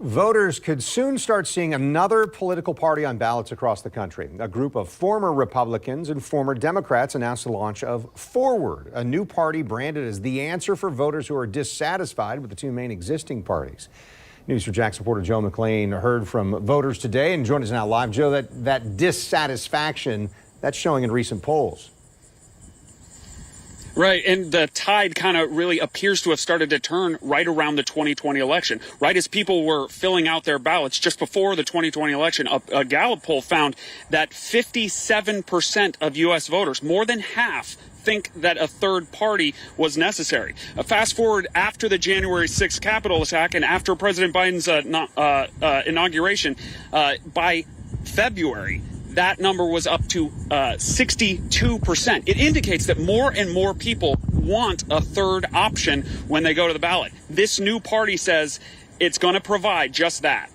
Voters could soon start seeing another political party on ballots across the country. A group of former Republicans and former Democrats announced the launch of Forward, a new party branded as the answer for voters who are dissatisfied with the two main existing parties. News 4 Jax reporter Joe McLean heard from voters today and joined us now live. Joe, that dissatisfaction, that's showing in recent polls. Right, and the tide kind of really appears to have started to turn right around the 2020 election. Right as people were filling out their ballots just before the 2020 election, a Gallup poll found that 57% of U.S. voters, more than half, think that a third party was necessary. Fast forward after the January 6th Capitol attack and after President Biden's inauguration, by February, that number was up to 62%. It indicates that more and more people want a third option when they go to the ballot. This new party says it's going to provide just that.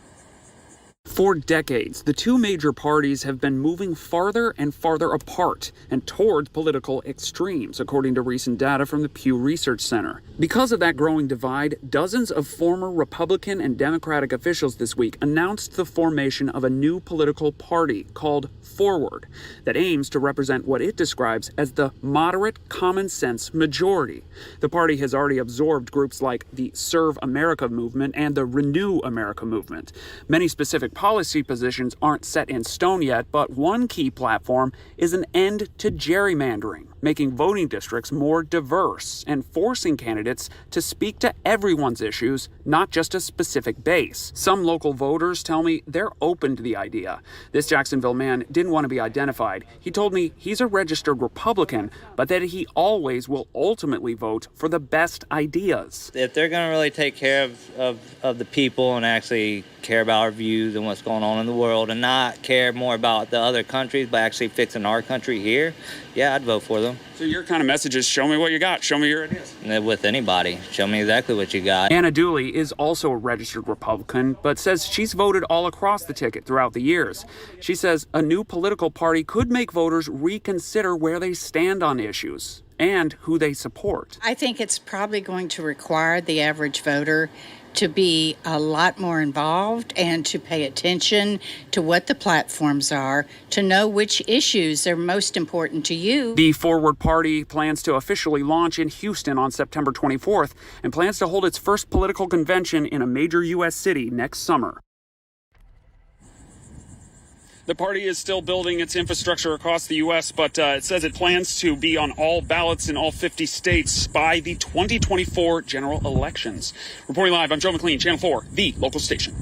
For decades, the two major parties have been moving farther and farther apart and toward political extremes, according to recent data from the Pew Research Center. Because of that growing divide, dozens of former Republican and Democratic officials this week announced the formation of a new political party called Forward that aims to represent what it describes as the moderate common sense majority. The party has already absorbed groups like the Serve America movement and the Renew America movement. Many specific policy positions aren't set in stone yet, but one key platform is an end to gerrymandering, making voting districts more diverse and forcing candidates to speak to everyone's issues, not just a specific base. Some local voters tell me they're open to the idea. This Jacksonville man didn't want to be identified. He told me he's a registered Republican, but that he always will ultimately vote for the best ideas. If they're going to really take care of the people and actually care about our views and what's going on in the world and not care more about the other countries but actually fixing our country here, yeah, I'd vote for them. So your kind of message is show me what you got, show me your ideas. With anybody, show me exactly what you got. Anna Dooley is also a registered Republican, but says she's voted all across the ticket throughout the years. She says a new political party could make voters reconsider where they stand on issues and who they support. I think it's probably going to require the average voter to be a lot more involved and to pay attention to what the platforms are, to know which issues are most important to you. The Forward Party plans to officially launch in Houston on September 24th and plans to hold its first political convention in a major U.S. city next summer. The party is still building its infrastructure across the U.S., but it says it plans to be on all ballots in all 50 states by the 2024 general elections. Reporting live, I'm Joe McLean, Channel 4, the local station.